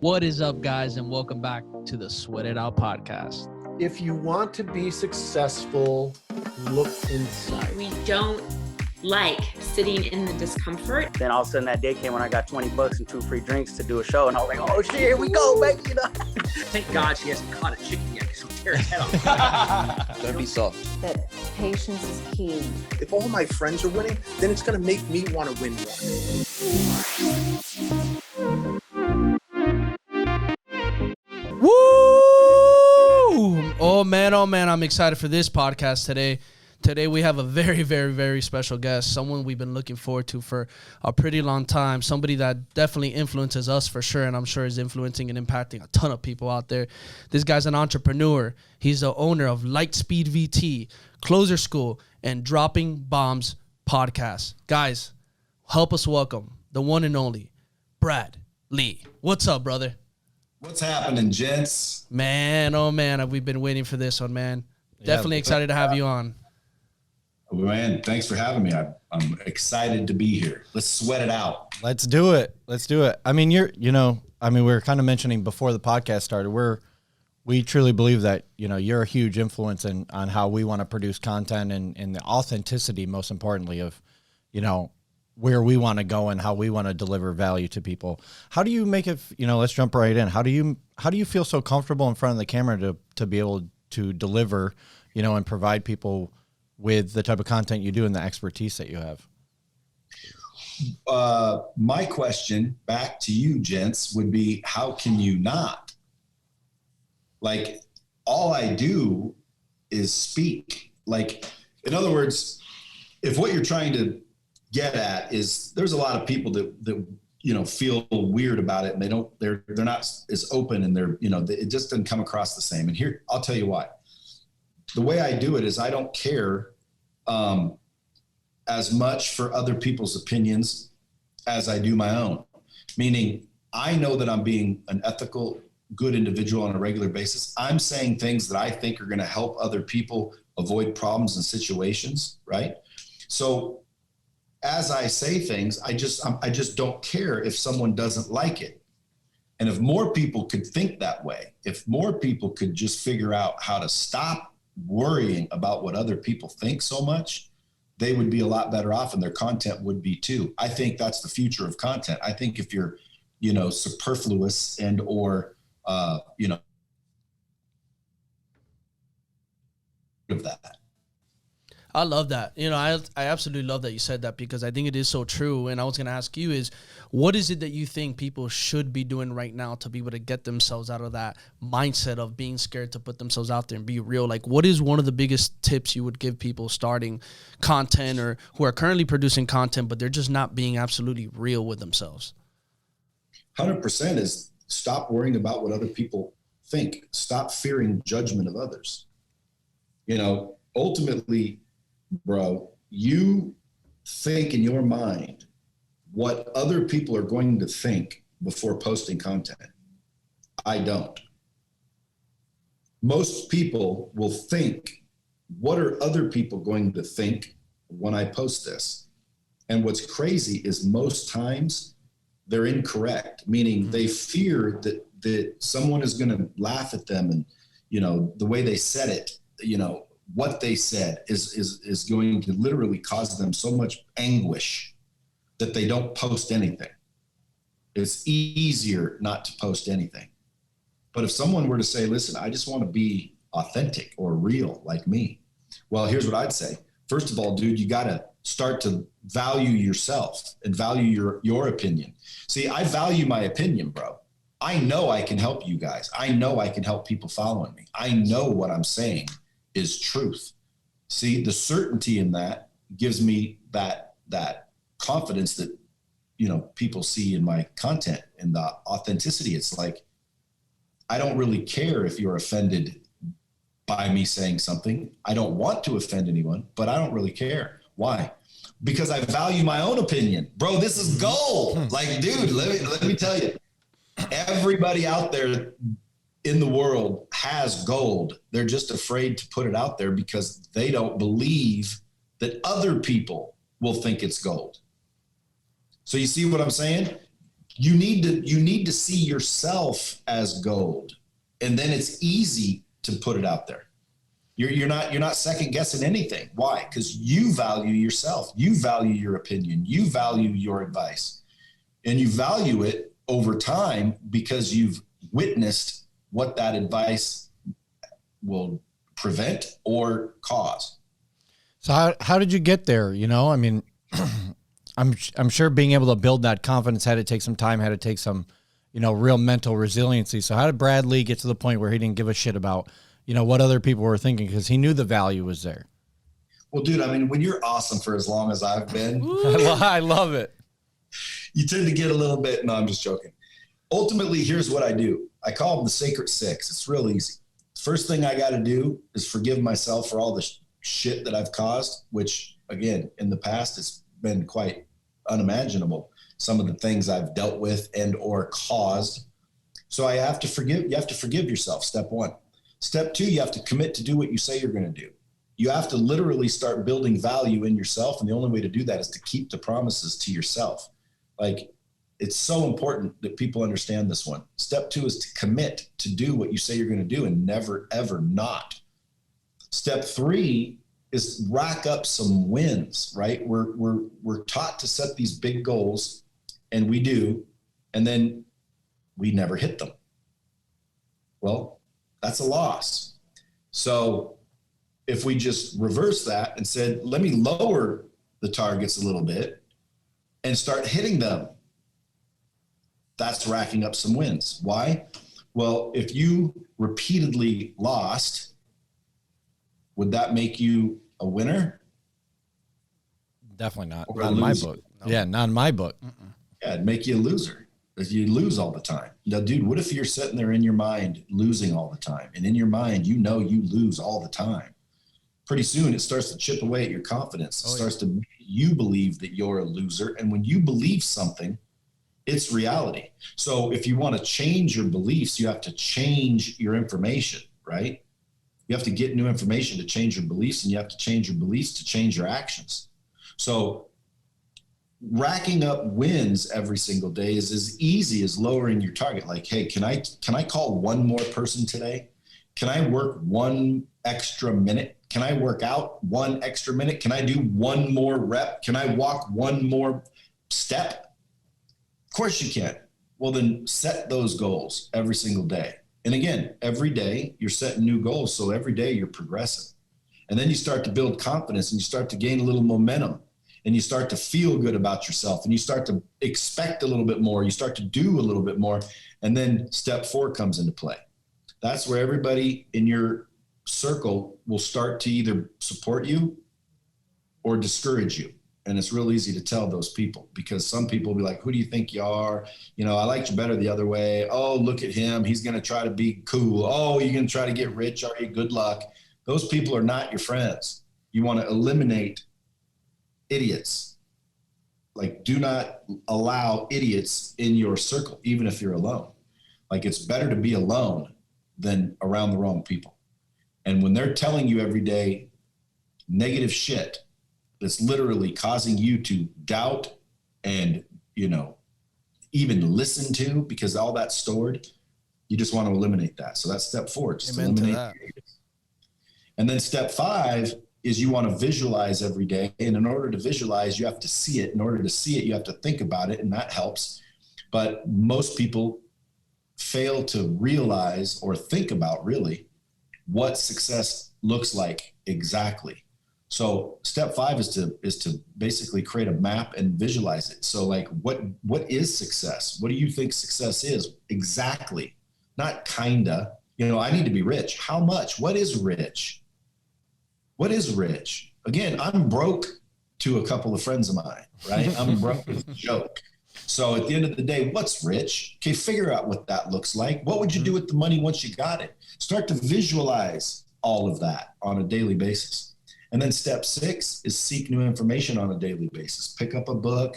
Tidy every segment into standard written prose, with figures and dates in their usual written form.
What is up, guys, and welcome back to the Sweat It Out podcast. If you want to be successful, look inside. We don't like sitting in the discomfort. Then all of a sudden that day came when I got $20 and 2 free drinks to do a show, and I was like, oh shit, here we go, baby. You know? Thank God she hasn't caught a chicken yet, because she'll tear his head off. Don't be soft. That patience is key. If all my friends are winning, then it's going to make me want to win more. Woo! Oh man, I'm excited for this podcast today. Today we have a very, very, very special guest, someone we've been looking forward to for a pretty long time, somebody that definitely influences us for sure, and I'm sure is influencing and impacting a ton of people out there. This guy's an entrepreneur. He's the owner of LightSpeed VT, Closer School, and Dropping Bombs podcast. Guys, help us welcome the one and only Brad Lee. What's up, brother? What's happening, gents? Man, oh man, we've been waiting for this one, man. Definitely excited to have you on. Man, thanks for having me. I'm excited to be here. Let's sweat it out. Let's do it. I mean, we were kind of mentioning before the podcast started, we truly believe that, you're a huge influence on how we want to produce content and the authenticity, most importantly, of, where we want to go and how we want to deliver value to people. How do you make it, let's jump right in. How do you feel so comfortable in front of the camera to be able to deliver, and provide people with the type of content you do and the expertise that you have? My question back to you, gents, would be, how can you not? Like, all I do is speak. Like, in other words, if what you're trying to get at is there's a lot of people that feel weird about it, and they're not as open, and it just doesn't come across the same. And here, I'll tell you why. The way I do it is I don't care as much for other people's opinions as I do my own. Meaning, I know that I'm being an ethical, good individual on a regular basis. I'm saying things that I think are going to help other people avoid problems and situations, right? So as I say things, I just don't care if someone doesn't like it. And if more people could think that way, if more people could just figure out how to stop worrying about what other people think so much, they would be a lot better off, and their content would be too. I think that's the future of content. I think if you're, superfluous and or, of that. I love that. I absolutely love that you said that, because I think it is so true. And I was going to ask you is, what is it that you think people should be doing right now to be able to get themselves out of that mindset of being scared to put themselves out there and be real? Like, what is one of the biggest tips you would give people starting content or who are currently producing content, but they're just not being absolutely real with themselves? 100% is stop worrying about what other people think. Stop fearing judgment of others. Ultimately, bro, you think in your mind what other people are going to think before posting content. I don't. Most people will think, what are other people going to think when I post this? And what's crazy is most times they're incorrect, meaning they fear that someone is going to laugh at them, and, the way they said it, what they said is going to literally cause them so much anguish that they don't post anything. It's easier not to post anything. But if someone were to say, listen, I just want to be authentic or real like me. Well, here's what I'd say. First of all, dude, you got to start to value yourself and value your opinion. See, I value my opinion, bro. I know I can help you guys. I know I can help people following me. I know what I'm saying is truth. See, the certainty in that gives me that confidence that, people see in my content, and the authenticity. It's like, I don't really care if you're offended by me saying something. I don't want to offend anyone, but I don't really care. Why? Because I value my own opinion. Bro, this is gold. Like, dude, let me tell you, everybody out there in the world has gold. They're just afraid to put it out there because they don't believe that other people will think it's gold. So you see what I'm saying? You need to see yourself as gold, and then it's easy to put it out there. You're not second guessing anything. Why? Because you value yourself. You value your opinion. You value your advice, and you value it over time because you've witnessed what that advice will prevent or cause. So how did you get there? You know, I mean, I'm sure being able to build that confidence had to take some time, had to take some, you know, real mental resiliency. So how did Brad Lee get to the point where he didn't give a shit about, you know, what other people were thinking, because he knew the value was there? Well, dude, I mean, when you're awesome for as long as I've been, I love it. You tend to get a little bit, no, I'm just joking. Ultimately, here's what I do. I call them the sacred six. It's real easy. First thing I got to do is forgive myself for all the shit that I've caused, which again, in the past, it's been quite unimaginable. Some of the things I've dealt with and or caused. So you have to forgive yourself. Step one. Step two, you have to commit to do what you say you're going to do. You have to literally start building value in yourself. And the only way to do that is to keep the promises to yourself. Like, it's so important that people understand this one. Step two is to commit to do what you say you're going to do and never, ever not. Step three is rack up some wins, right? We're taught to set these big goals, and we do, and then we never hit them. Well, that's a loss. So if we just reverse that and said, let me lower the targets a little bit and start hitting them, that's racking up some wins. Why? Well, if you repeatedly lost, would that make you a winner? Definitely not. Or Not in my book. No. Yeah, not in my book. Yeah, it'd make you a loser if you lose all the time. Now, dude, what if you're sitting there in your mind losing all the time? And in your mind, you know you lose all the time. Pretty soon, it starts to chip away at your confidence. It starts to make you believe that you're a loser. And when you believe something, it's reality. So if you want to change your beliefs, you have to change your information, right? You have to get new information to change your beliefs, and you have to change your beliefs to change your actions. So racking up wins every single day is as easy as lowering your target. Like, hey, can I call one more person today? Can I work one extra minute? Can I work out one extra minute? Can I do one more rep? Can I walk one more step? Of course you can. Well, then set those goals every single day. And again, every day you're setting new goals. So every day you're progressing. And then you start to build confidence, and you start to gain a little momentum, and you start to feel good about yourself, and you start to expect a little bit more. You start to do a little bit more. And then step 4 comes into play. That's where everybody in your circle will start to either support you or discourage you. And it's real easy to tell those people, because some people will be like, who do you think you are? You know, I liked you better the other way. Oh, look at him. He's going to try to be cool. Oh, you're going to try to get rich. Are you? Good luck. Those people are not your friends. You want to eliminate idiots. Like, do not allow idiots in your circle, even if you're alone. Like, it's better to be alone than around the wrong people. And when they're telling you every day negative shit, that's literally causing you to doubt and, you know, even listen to, because all that's stored, you just want to eliminate that. So that's step 4, just eliminate that. And then step 5 is you want to visualize every day. And in order to visualize, you have to see it. In order to see it, you have to think about it, and that helps. But most people fail to realize or think about really what success looks like exactly. So step 5 is to basically create a map and visualize it. So like, what is success? What do you think success is exactly? Not kinda. You know, I need to be rich. How much? What is rich? What is rich? Again, I'm broke to a couple of friends of mine, right? I'm broke as a joke. So at the end of the day, what's rich? Okay, figure out what that looks like. What would you do with the money once you got it? Start to visualize all of that on a daily basis. And then step 6 is seek new information on a daily basis. Pick up a book.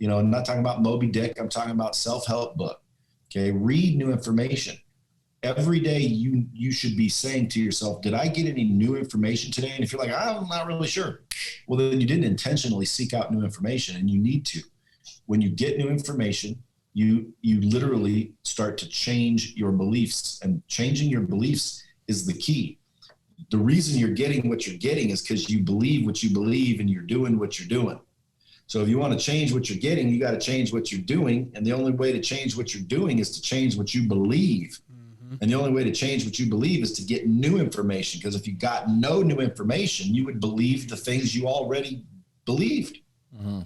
You know, I'm not talking about Moby Dick. I'm talking about self-help book. Okay, read new information. Every day you should be saying to yourself, did I get any new information today? And if you're like, I'm not really sure, well, then you didn't intentionally seek out new information, and you need to. When you get new information, you literally start to change your beliefs, and changing your beliefs is the key. The reason you're getting what you're getting is because you believe what you believe and you're doing what you're doing. So if you want to change what you're getting, you got to change what you're doing. And the only way to change what you're doing is to change what you believe. And the only way to change what you believe is to get new information. Because if you got no new information, you would believe the things you already believed.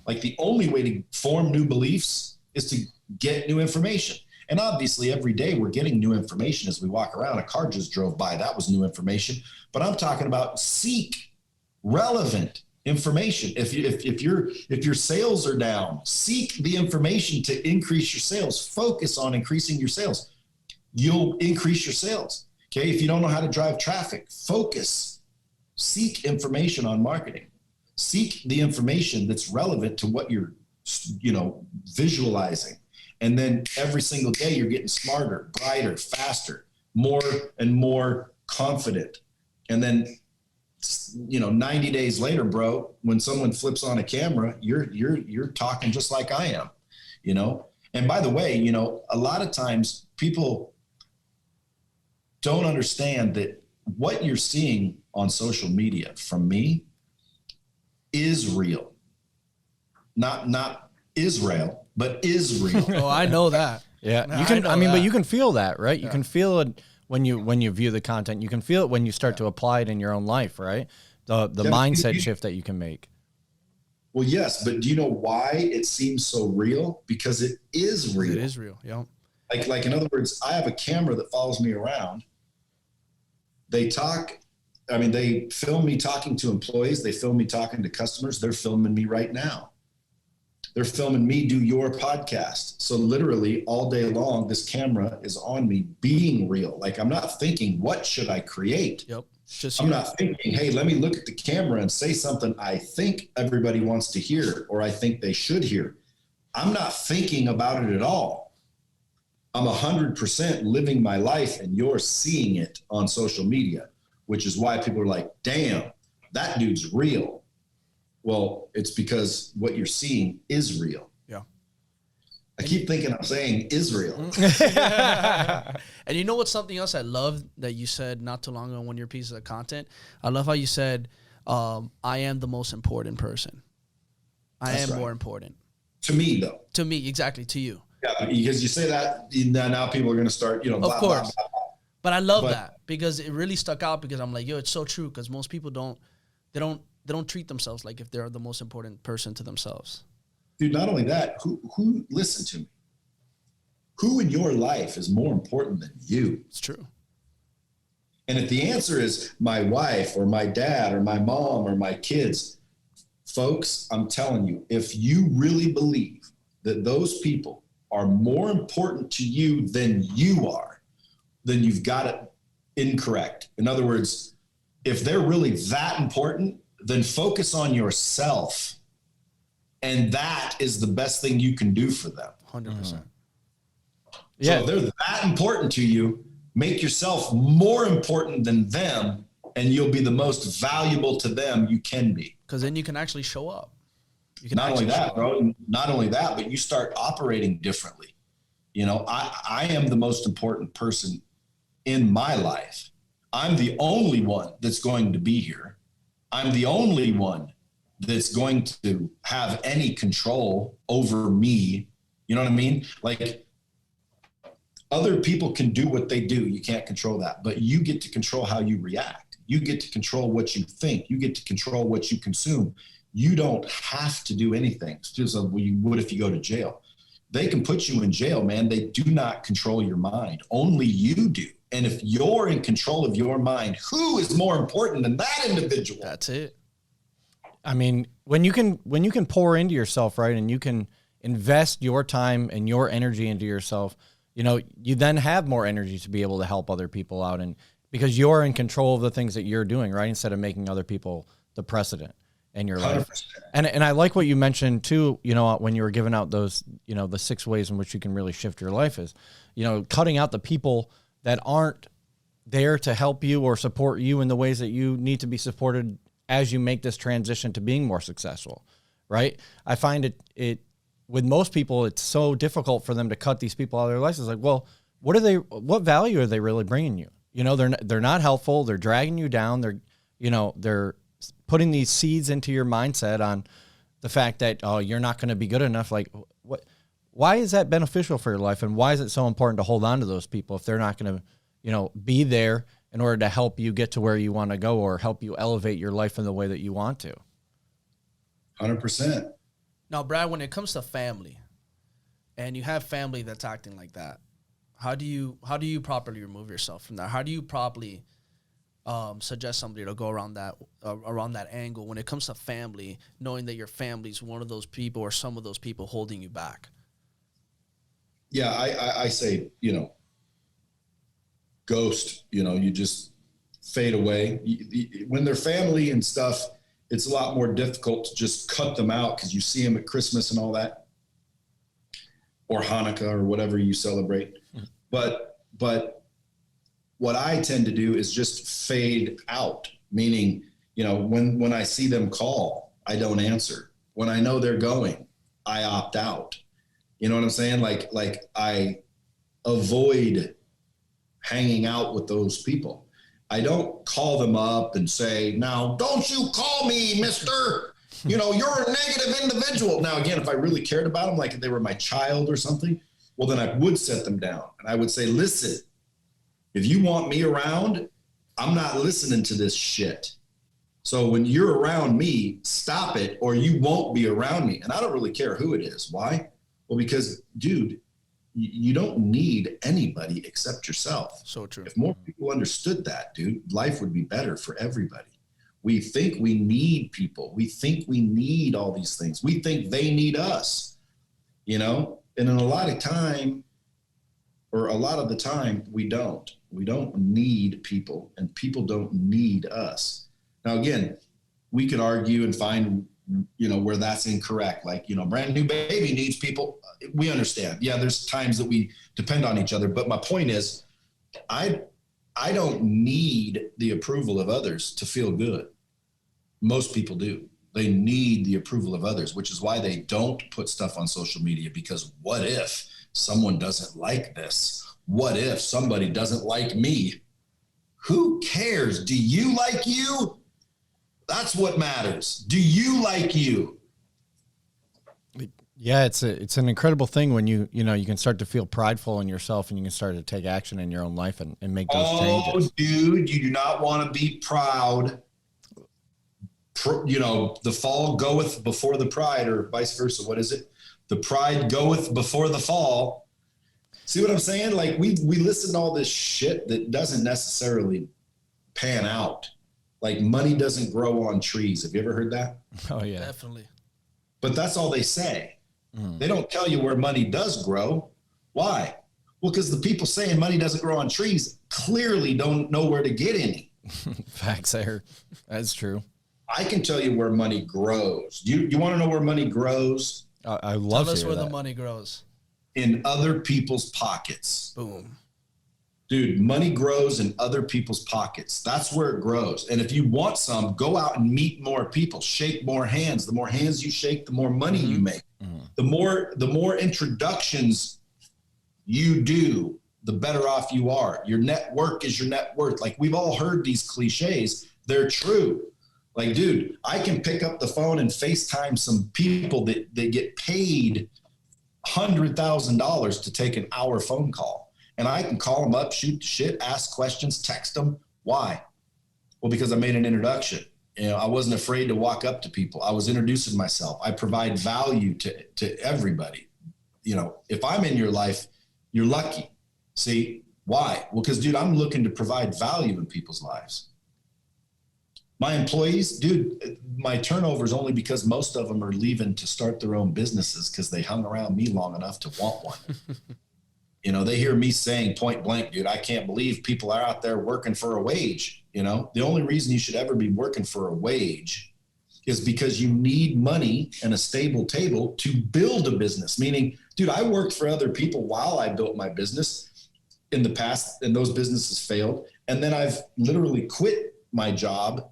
Like the only way to form new beliefs is to get new information. And obviously every day we're getting new information as we walk around. A car just drove by. That was new information. But I'm talking about seek relevant information. If your sales are down, seek the information to increase your sales. Focus on increasing your sales. You'll increase your sales. Okay. If you don't know how to drive traffic, focus, seek information on marketing, seek the information that's relevant to what you're, visualizing. And then every single day you're getting smarter, brighter, faster, more and more confident. And then, 90 days later, bro, when someone flips on a camera, you're talking just like I am, And by the way, a lot of times people don't understand that what you're seeing on social media from me is real. Not Israel, but is real. Oh, I know that. Yeah, you can. But you can feel that, right? You can feel it when you view the content. You can feel it when you start to apply it in your own life, right? The mindset shift that you can make. Well, yes, but do you know why it seems so real? Because it is real. It is real. Yeah. Like in other words, I have a camera that follows me around. They film me talking to employees. They film me talking to customers. They're filming me right now. They're filming me do your podcast. So literally all day long, this camera is on me being real. Like I'm not thinking, what should I create? Yep. I'm not thinking, hey, let me look at the camera and say something I think everybody wants to hear or I think they should hear. I'm not thinking about it at all. I'm 100% living my life and you're seeing it on social media, which is why people are like, damn, that dude's real. Well, it's because what you're seeing is real. Yeah. I keep thinking I'm saying Israel. And you know what's something else I love that you said not too long ago on one of your pieces of content? I love how you said, I am the most important person. That's right. More important. To me, though. To me, exactly, to you. Yeah, because you say that, now people are going to start, of course. Blah, blah, blah. But I love that because it really stuck out because I'm like, yo, it's so true because most people don't treat themselves like if they're the most important person to themselves. Dude, not only that, who listen to me. Who in your life is more important than you? It's true. And if the answer is my wife or my dad or my mom or my kids, folks, I'm telling you, if you really believe that those people are more important to you than you are, then you've got it incorrect. In other words, if they're really that important, then focus on yourself. And that is the best thing you can do for them. 100%. Yeah. So if they're that important to you, make yourself more important than them, and you'll be the most valuable to them you can be. Because then you can actually show up. Not only that, bro. Not only that, but you start operating differently. I am the most important person in my life. I'm the only one that's going to be here. I'm the only one that's going to have any control over me. You know what I mean? Like other people can do what they do. You can't control that, but you get to control how you react. You get to control what you think. You get to control what you consume. You don't have to do anything. It's just like you would if you go to jail. They can put you in jail, man. They do not control your mind. Only you do. And if you're in control of your mind, who is more important than that individual? That's it. I mean, when you can pour into yourself, right, and you can invest your time and your energy into yourself, you then have more energy to be able to help other people out, and because you're in control of the things that you're doing, right, instead of making other people the precedent in your life. 100%. And I like what you mentioned too, when you were giving out those, the 6 ways in which you can really shift your life is, cutting out the people that aren't there to help you or support you in the ways that you need to be supported as you make this transition to being more successful, right? I find it with most people, it's so difficult for them to cut these people out of their lives. It's like, well, what value are they really bringing you? You know, they're not helpful. They're dragging you down. They're putting these seeds into your mindset on the fact that, oh, you're not going to be good enough. Like, why is that beneficial for your life? And why is it so important to hold on to those people if they're not going to, be there in order to help you get to where you want to go or help you elevate your life in the way that you want to? 100%. Now, Brad, when it comes to family and you have family that's acting like that, how do you properly remove yourself from that? How do you properly suggest somebody to go around that angle when it comes to family, knowing that your family's one of those people or some of those people holding you back? Yeah, I say, ghost, you just fade away. When they're family and stuff, it's a lot more difficult to just cut them out because you see them at Christmas and all that, or Hanukkah or whatever you celebrate. But what I tend to do is just fade out, meaning, when I see them call, I don't answer. When I know they're going, I opt out. You know what I'm saying? Like I avoid hanging out with those people. I don't call them up and say, now, don't you call me, mister. You're a negative individual. Now, again, if I really cared about them, like if they were my child or something, well, then I would set them down. And I would say, listen, if you want me around, I'm not listening to this shit. So when you're around me, stop it or you won't be around me. And I don't really care who it is. Why? Well, because, dude, you don't need anybody except yourself. So true. If more people understood that, dude, life would be better for everybody. We think we need people. We think we need all these things. We think they need us, and in a lot of the time, we don't. We don't need people, and people don't need us. Now, again, we could argue and find, where that's incorrect. Like, brand new baby needs people. We understand. Yeah, there's times that we depend on each other. But my point is, I don't need the approval of others to feel good. Most people do. They need the approval of others, which is why they don't put stuff on social media, because what if someone doesn't like this? What if somebody doesn't like me? Who cares? Do you like you? That's what matters. Do you like you? Yeah, it's an incredible thing when you can start to feel prideful in yourself and you can start to take action in your own life and make those changes. Oh, dude, you do not want to be proud. The fall goeth before the pride, or vice versa. What is it? The pride goeth before the fall. See what I'm saying? Like we listen to all this shit that doesn't necessarily pan out. Like money doesn't grow on trees. Have you ever heard that? Oh yeah, definitely. But that's all they say. They don't tell you where money does grow. Why? Well, because the people saying money doesn't grow on trees clearly don't know where to get any. Facts there. That's true. I can tell you where money grows. You want to know where money grows? I love Tell us where that. the money grows. In other people's pockets. Boom. Dude, money grows in other people's pockets. That's where it grows. And if you want some, go out and meet more people, shake more hands. The more hands you shake, the more money you make. The more introductions you do, the better off you are. Your network is your net worth. Like we've all heard these cliches. They're true. Like, dude, I can pick up the phone and FaceTime some people that get paid $100,000 to take an hour phone call. And I can call them up, shoot the shit, ask questions, text them. Why? Well, because I made an introduction. I wasn't afraid to walk up to people. I was introducing myself. I provide value to everybody. If I'm in your life, you're lucky. See, why? Well, because, dude, I'm looking to provide value in people's lives. My employees, dude, my turnover is only because most of them are leaving to start their own businesses because they hung around me long enough to want one. They hear me saying point blank, dude, I can't believe people are out there working for a wage. The only reason you should ever be working for a wage is because you need money and a stable table to build a business. Meaning, dude, I worked for other people while I built my business in the past, and those businesses failed. And then I've literally quit my job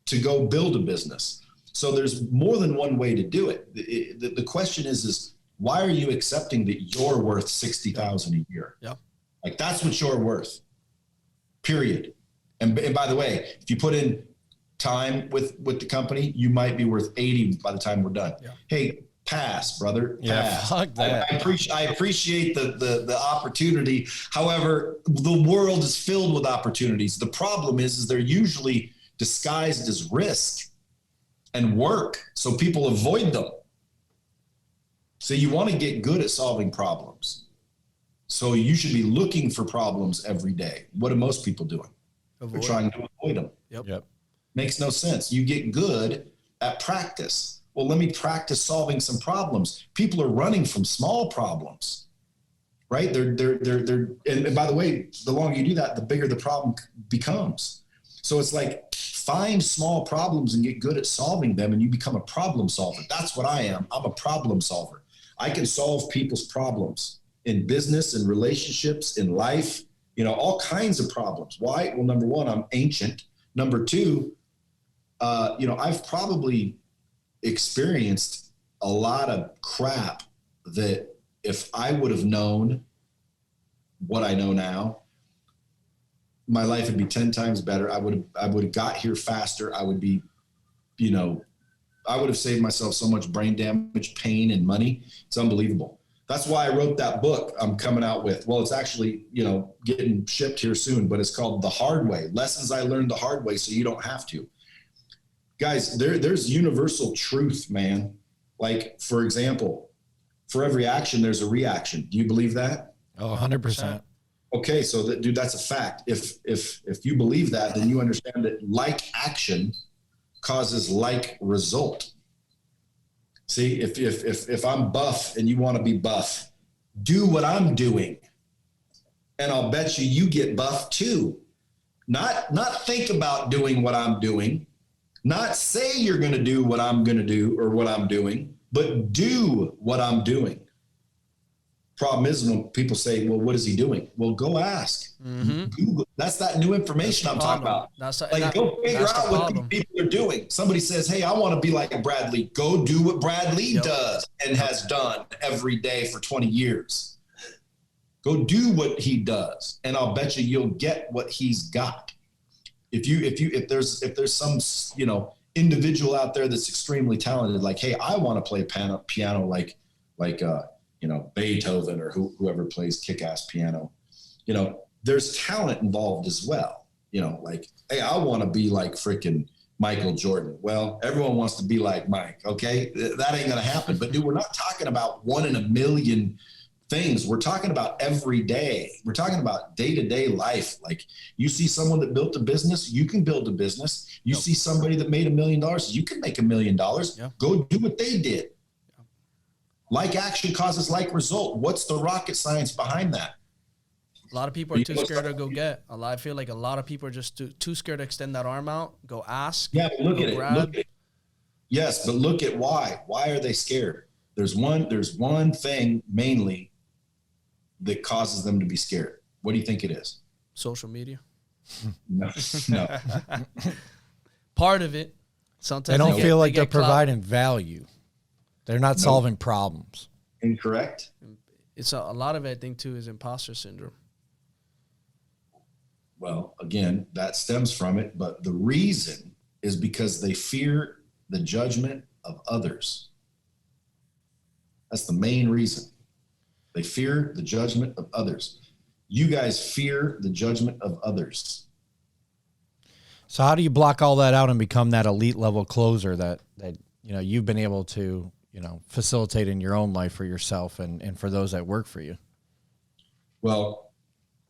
to go build a business. So there's more than one way to do it. The question is why are you accepting that you're worth $60,000 a year? Yeah. Like that's what you're worth, period. And by the way, if you put in time with the company, you might be worth 80 by the time we're done. Yeah. Hey, pass, brother. Pass. Fuck that. I appreciate the opportunity. However, the world is filled with opportunities. The problem is they're usually disguised as risk and work, so people avoid them. So you want to get good at solving problems. So you should be looking for problems every day. What are most people doing? They're trying to avoid them. Yep. Makes no sense. You get good at practice. Well, let me practice solving some problems. People are running from small problems, right? And by the way, the longer you do that, the bigger the problem becomes. So it's like find small problems and get good at solving them, and you become a problem solver. That's what I am. I'm a problem solver. I can solve people's problems in business, in relationships, in life, all kinds of problems. Why? Well, number one, I'm ancient. Number two, I've probably experienced a lot of crap that if I would have known what I know now, my life would be 10 times better. I would have got here faster. I would be, I would have saved myself so much brain damage, pain, and money. It's unbelievable. That's why I wrote that book I'm coming out with. Well, it's actually, getting shipped here soon, but it's called The Hard Way, Lessons I Learned the Hard Way so you don't have to. Guys, there's universal truth, man. Like, for example, for every action, there's a reaction. Do you believe that? Oh, 100%. Okay, so that's a fact. If you believe that, then you understand that like action causes like result. See, if I'm buff and you want to be buff, do what I'm doing, and I'll bet you get buff too. Not think about doing what I'm doing, not say you're going to do what I'm going to do or what I'm doing, but do what I'm doing. Problem is when people say, well, what is he doing? Well, go ask. Mm-hmm. Google. That's that new information I'm talking about. Go figure out what these people are doing. Somebody says, hey, I want to be like Brad Lee. Go do what Brad Lee does and has done every day for 20 years. Go do what he does, and I'll bet you'll get what he's got. If there's some individual out there that's extremely talented, like, hey, I want to play piano like Beethoven or whoever plays kick-ass piano, there's talent involved as well. Like, hey, I want to be like freaking Michael Jordan. Well, everyone wants to be like Mike. Okay. That ain't going to happen. But dude, we're not talking about 1 in a million things. We're talking about every day. We're talking about day-to-day life. Like, you see someone that built a business, you can build a business. You see somebody that made $1 million, you can make $1 million. Go do what they did. Like action causes like result. What's the rocket science behind that? A lot of people are too scared to go get. I feel like a lot of people are just too scared to extend that arm out, go ask. Yeah, but look at it. Yes, but look at why. Why are they scared? There's one thing mainly that causes them to be scared. What do you think it is? Social media. No. Part of it. Sometimes they don't feel like they're providing value. They're not solving problems. Incorrect. It's a lot of it, I think, too, is imposter syndrome. Well, again, that stems from it. But the reason is because they fear the judgment of others. That's the main reason. They fear the judgment of others. You guys fear the judgment of others. So how do you block all that out and become that elite level closer that you've been able to facilitate in your own life for yourself and for those that work for you? Well,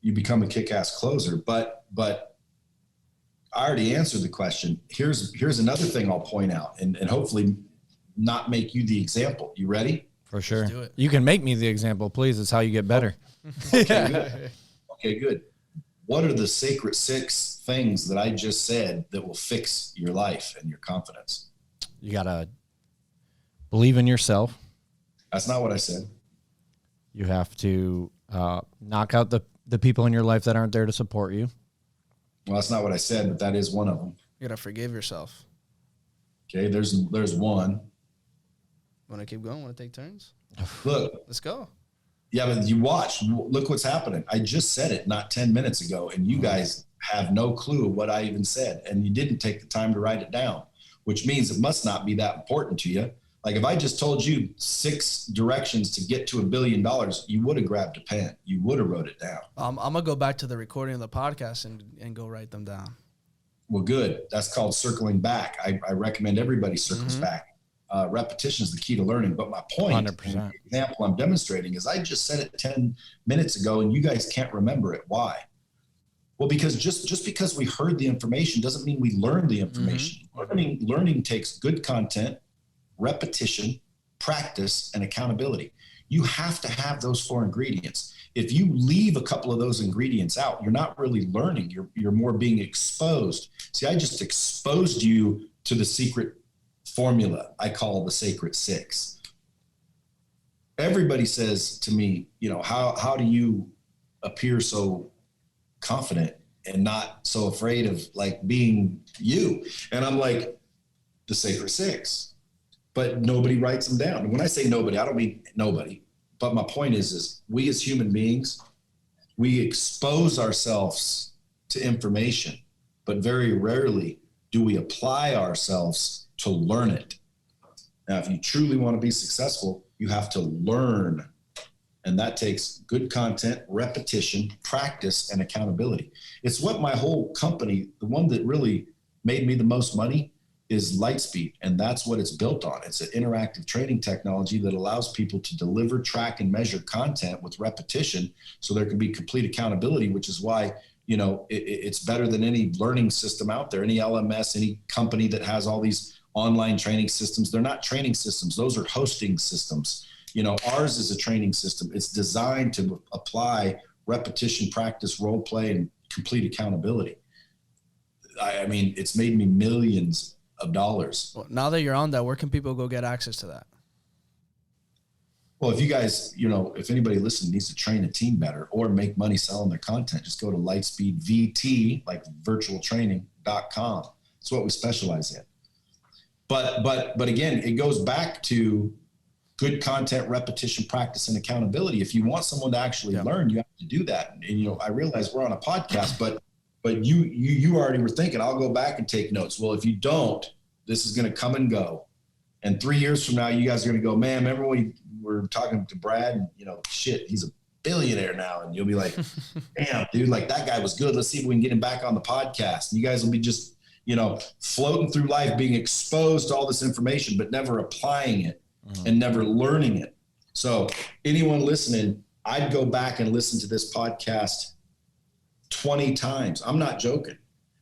you become a kick-ass closer, but I already answered the question. Here's another thing I'll point out and hopefully not make you the example. You ready? For sure. You can make me the example, please. It's how you get better. Okay, good. What are the sacred 6 things that I just said that will fix your life and your confidence? You got to believe in yourself. That's not what I said. You have to knock out the people in your life that aren't there to support you. Well, that's not what I said, but that is one of them. You got to forgive yourself. Okay, there's one. Want to keep going? Want to take turns? Look, Let's go. yeah, but you watch. Look what's happening. I just said it not 10 minutes ago, and you guys have no clue what I even said, and you didn't take the time to write it down, which means it must not be that important to you. Like if I just told you 6 directions to get to $1 billion, you would have grabbed a pen. You would have wrote it down. I'm gonna go back to the recording of the podcast and go write them down. Well, good. That's called circling back. I recommend everybody circles back. Repetition is the key to learning. But my point, 100%. the example I'm demonstrating is I just said it 10 minutes ago and you guys can't remember it. Why? Well, because just because we heard the information doesn't mean we learned the information. Learning takes good content, repetition, practice, and accountability. You have to have those 4 ingredients. If you leave a couple of those ingredients out, you're not really learning. You're more being exposed. See, I just exposed you to the secret formula I call the sacred 6. Everybody says to me, how do you appear so confident and not so afraid of like being you? And I'm like, the sacred 6. But nobody writes them down. And when I say nobody, I don't mean nobody. But my point is we as human beings, we expose ourselves to information, but very rarely do we apply ourselves to learn it. Now, if you truly want to be successful, you have to learn. And that takes good content, repetition, practice, and accountability. It's what my whole company, the one that really made me the most money, is LightSpeed, and that's what it's built on. It's an interactive training technology that allows people to deliver, track, and measure content with repetition so there can be complete accountability, which is why it's better than any learning system out there, any LMS, any company that has all these online training systems. They're not training systems. Those are hosting systems. Ours is a training system. It's designed to apply repetition, practice, role play, and complete accountability. I mean, it's made me millions of dollars. Well, now that you're on that, where can people go get access to that? Well, if you guys, if anybody listening needs to train a team better or make money selling their content, just go to LightSpeed VT, like virtualtraining.com. That's what we specialize in. But again, it goes back to good content, repetition, practice, and accountability. If you want someone to actually learn, you have to do that. And I realize we're on a podcast, but you already were thinking, I'll go back and take notes. Well, if you don't, this is going to come and go. And 3 years from now, you guys are going to go, man, remember when we were talking to Brad and, he's a billionaire now. And you'll be like, damn, dude, like that guy was good. Let's see if we can get him back on the podcast. And you guys will be just, floating through life, being exposed to all this information, but never applying it and never learning it. So anyone listening, I'd go back and listen to this podcast 20 times. I'm not joking.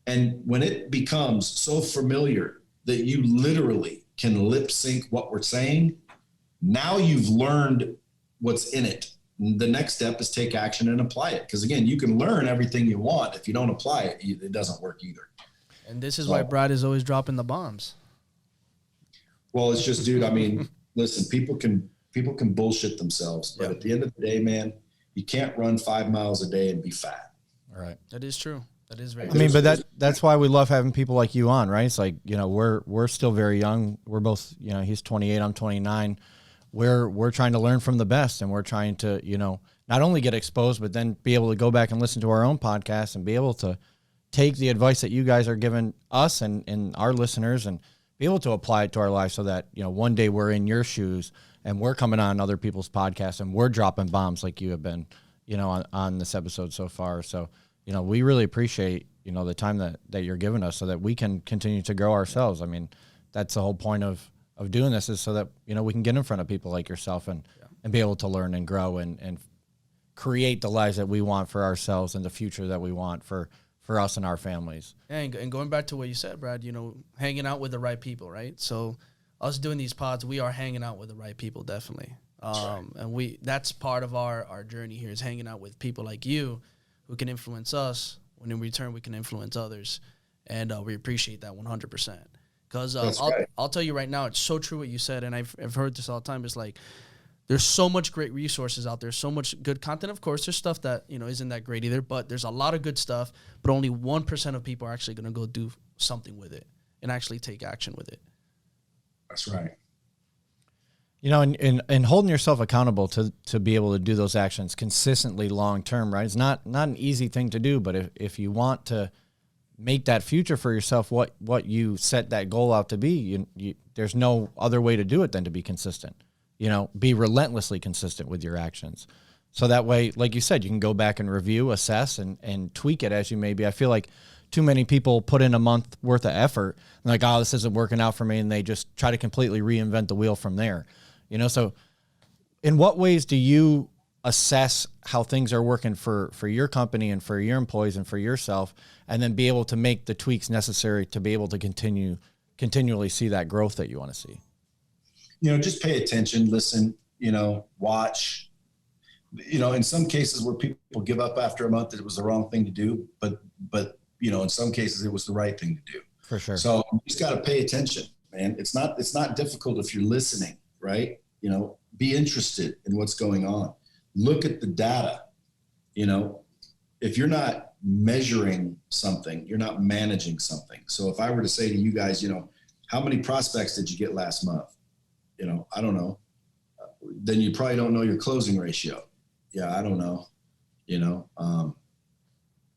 And when it becomes so familiar that you literally can lip sync what we're saying, now you've learned what's in it. The next step is take action and apply it. Because again, you can learn everything you want. If you don't apply it, it doesn't work either. And this is why Brad is always dropping the bombs. Well, it's just, dude, I mean, listen, people can bullshit themselves. But at the end of the day, man, you can't run 5 miles a day and be fat. All right. That is true. That is very true. I mean, but that's why we love having people like you on, right? It's like, we're still very young. We're both, he's 28, I'm 29. We're trying to learn from the best, and we're trying to, not only get exposed, but then be able to go back and listen to our own podcast and be able to take the advice that you guys are giving us and our listeners and be able to apply it to our lives so that, one day we're in your shoes and we're coming on other people's podcasts and we're dropping bombs like you have been, on this episode so far. So, we really appreciate, the time that you're giving us so that we can continue to grow ourselves. I mean, that's the whole point of doing this, is so that, we can get in front of people like yourself and be able to learn and grow and create the lives that we want for ourselves and the future that we want for us and our families. And going back to what you said, Brad, hanging out with the right people, right? So us doing these pods, we are hanging out with the right people, definitely. And that's part of our journey here, is hanging out with people like you who can influence us, when in return we can influence others. And we appreciate that 100%. Because I'll tell you right now, it's so true what you said, and I've heard this all the time. It's like, there's so much great resources out there, so much good content. Of course, there's stuff that, isn't that great either, but there's a lot of good stuff, but only 1% of people are actually going to go do something with it and actually take action with it. That's right. You know, and holding yourself accountable to be able to do those actions consistently long term, right? It's not an easy thing to do, but if you want to make that future for yourself, what you set that goal out to be, there's no other way to do it than to be consistent. You know, be relentlessly consistent with your actions. So that way, like you said, you can go back and review, assess, and tweak it as you may be. I feel like too many people put in a month worth of effort and like, oh, this isn't working out for me, and they just try to completely reinvent the wheel from there. You know, so in what ways do you assess how things are working for your company and for your employees and for yourself, and then be able to make the tweaks necessary to be able to continually see that growth that you want to see? You know, just pay attention, listen, you know, watch. You know, in some cases where people give up after a month, it was the wrong thing to do, but you know, in some cases it was the right thing to do. For sure. So you just got to pay attention, man. It's not difficult if you're listening. Right? You know, be interested in what's going on. Look at the data. You know, if you're not measuring something, you're not managing something. So if I were to say to you guys, you know, how many prospects did you get last month? You know, I don't know. Then you probably don't know your closing ratio. Yeah, I don't know. You know,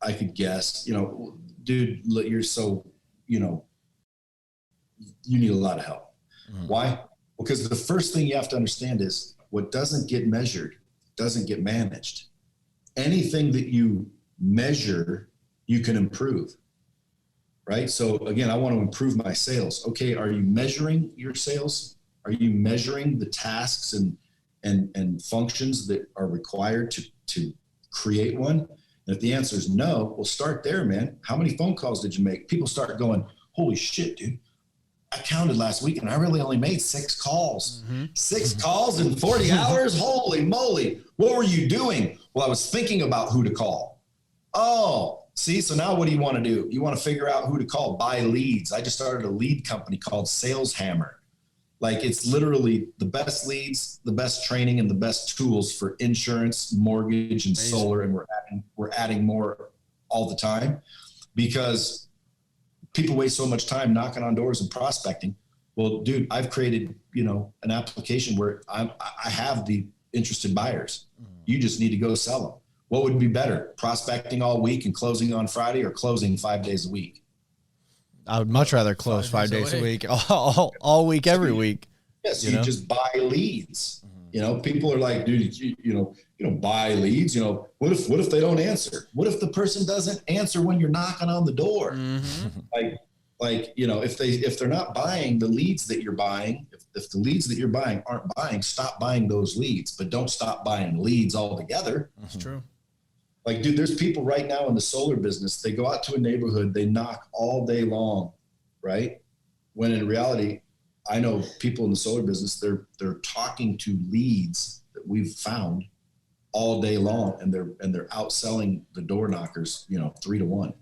I could guess, you know, dude, you're so, you know, you need a lot of help. Mm-hmm. Why? Because the first thing you have to understand is what doesn't get measured doesn't get managed. Anything that you measure, you can improve, right? So again, I want to improve my sales. Okay, are you measuring your sales? Are you measuring the tasks and functions that are required to create one? And if the answer is no, well, start there, man. How many phone calls did you make? People start going, holy shit, dude. I counted last week and I really only made 6 calls. Mm-hmm. 6 calls in 40 hours? Holy moly. What were you doing? Well, I was thinking about who to call. Oh, see, so now what do you want to do? You want to figure out who to call, buy leads. I just started a lead company called Sales Hammer. Like, it's literally the best leads, the best training, and the best tools for insurance, mortgage, and solar. And we're adding more all the time because people waste so much time knocking on doors and prospecting. Well, dude, I've created, you know, an application where I have the interested buyers. You just need to go sell them. What would be better, prospecting all week and closing on Friday, or closing 5 days a week? I would much rather close 5 days a week, all week, every week. Yes, you just buy leads. You know, people are like, dude, you know, buy leads. You know, what if they don't answer? What if the person doesn't answer when you're knocking on the door? Mm-hmm. Like, you know, if they're not buying the leads that you're buying, if the leads that you're buying aren't buying, stop buying those leads, but don't stop buying leads altogether. That's true. Like, dude, there's people right now in the solar business. They go out to a neighborhood, they knock all day long, right? When in reality, I know people in the solar business, they're talking to leads that we've found all day long, and they're outselling the door knockers, you know, 3 to 1.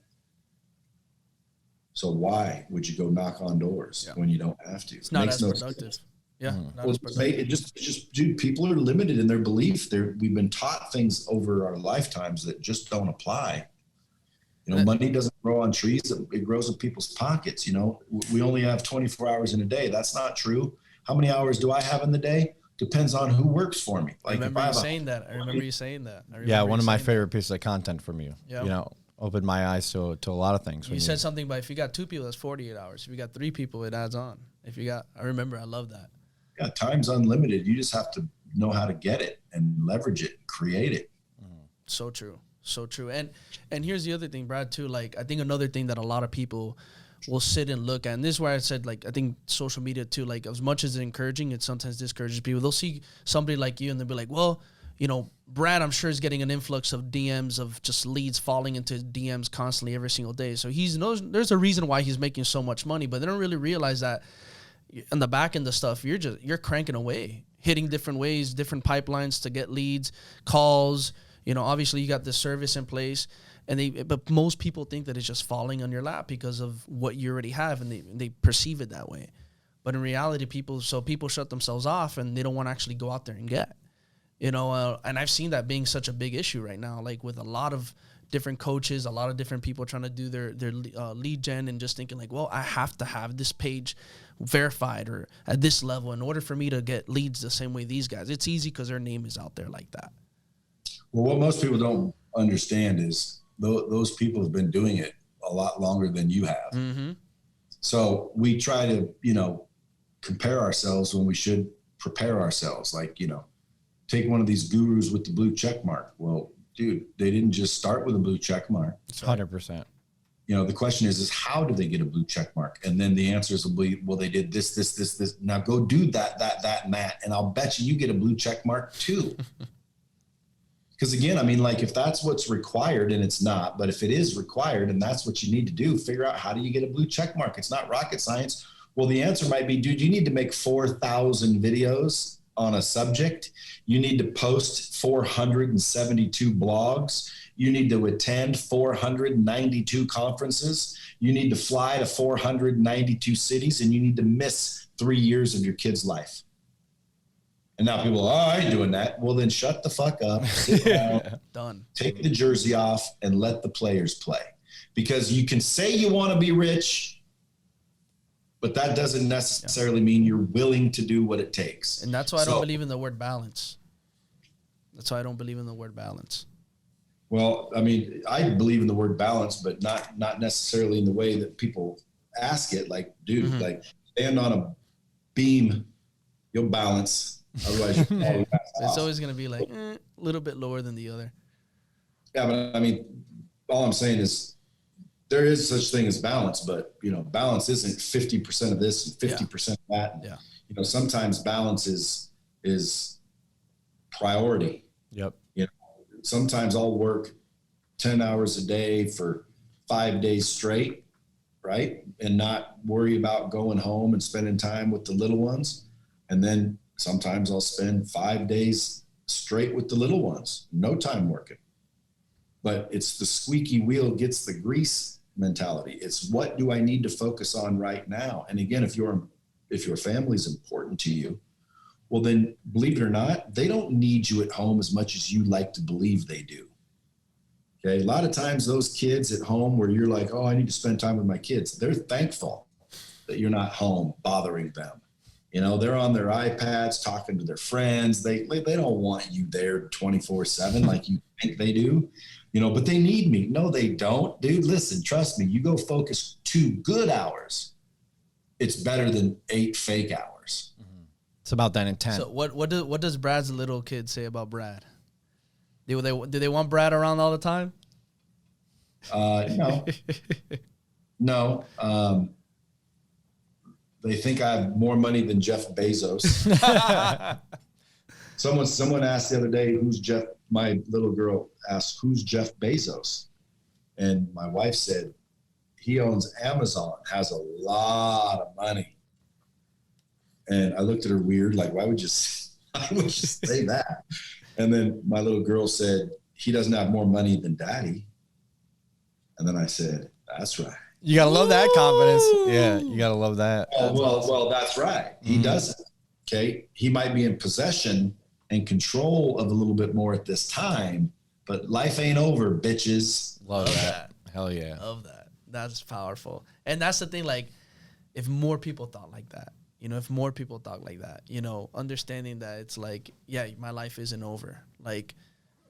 So why would you go knock on doors when you don't have to? It's not as productive. Yeah. Well, it just, dude, people are limited in their belief. We've been taught things over our lifetimes that just don't apply. You know, money doesn't grow on trees. It grows in people's pockets. You know, we only have 24 hours in a day. That's not true. How many hours do I have in the day? Depends on who works for me. Like, I remember you saying that. Yeah, one of my favorite pieces of content from you. Yep. You know, opened my eyes to a lot of things. You said something about if you got 2 people, that's 48 hours. If you got 3 people, it adds on. I remember, I love that. Yeah, time's unlimited. You just have to know how to get it and leverage it, create it. So true. So true. And here's the other thing, Brad, too. Like, I think another thing that a lot of people will sit and look at, and this is where I said, like, I think social media too, like, as much as it's encouraging, it sometimes discourages people. They'll see somebody like you and they'll be like, well, you know, Brad, I'm sure is getting an influx of DMs, of just leads falling into DMs constantly every single day. So there's a reason why he's making so much money, but they don't really realize that in the back end of stuff, you're cranking away, hitting different ways, different pipelines to get leads, calls. You know, obviously you got this service in place, but most people think that it's just falling on your lap because of what you already have, and they perceive it that way. But in reality, people shut themselves off, and they don't want to actually go out there and get. You know, and I've seen that being such a big issue right now, like with a lot of different coaches, a lot of different people trying to do their lead gen and just thinking like, well, I have to have this page verified or at this level in order for me to get leads the same way these guys. It's easy because their name is out there like that. Well, what most people don't understand is those people have been doing it a lot longer than you have. Mm-hmm. So we try to, compare ourselves when we should prepare ourselves. Like, take one of these gurus with the blue check mark. Well, dude, they didn't just start with a blue check mark. 100%. The question is how do they get a blue check mark? And then the answers will be, well, they did this. Now go do that, and that. And I'll bet you get a blue check mark too. Because again, if that's what's required, and it's not, but if it is required and that's what you need to do, figure out how do you get a blue check mark? It's not rocket science. Well, the answer might be, dude, you need to make 4,000 videos on a subject. You need to post 472 blogs. You need to attend 492 conferences. You need to fly to 492 cities, and you need to miss 3 years of your kid's life. And now people are, I ain't doing that. Well, then shut the fuck up. Sit down, Done. take the jersey off and let the players play. Because you can say you want to be rich, but that doesn't necessarily mean you're willing to do what it takes. And that's why I don't believe in the word balance. That's why I don't believe in the word balance. Well, I believe in the word balance, but not necessarily in the way that people ask it. Like, dude, like stand on a beam, you'll balance. Otherwise, it's always going to be like a little bit lower than the other. Yeah, but all I'm saying is there is such thing as balance, but balance isn't 50% of this and 50% of that. And, sometimes balance is priority. Yep. Sometimes I'll work 10 hours a day for 5 days straight, right? And not worry about going home and spending time with the little ones. And then sometimes I'll spend 5 days straight with the little ones, no time working. But it's the squeaky wheel gets the grease mentality. It's what do I need to focus on right now? And again, if your family is important to you, well, then believe it or not, they don't need you at home as much as you like to believe they do. Okay. A lot of times those kids at home where you're like, oh, I need to spend time with my kids. They're thankful that you're not home bothering them. They're on their iPads talking to their friends. They don't want you there 24/7 like you think they do, but they need me. No, they don't. Dude, listen, trust me, you go focus 2 good hours. It's better than 8 fake hours. It's about that intent. So what does Brad's little kid say about Brad? Do they want Brad around all the time? No. They think I have more money than Jeff Bezos. Someone asked the other day, who's Jeff? My little girl asked, who's Jeff Bezos? And my wife said, he owns Amazon, has a lot of money. And I looked at her weird, like, why would you say that? And then my little girl said, he doesn't have more money than daddy. And then I said, that's right. You got to love that confidence. Yeah, you got to love that. Well, that's right. He doesn't. Okay. He might be in possession and control of a little bit more at this time, but life ain't over, bitches. Love that. Hell yeah. Love that. That's powerful. And that's the thing, like, if more people thought like that, if more people thought like that, understanding that it's like, yeah, my life isn't over. Like,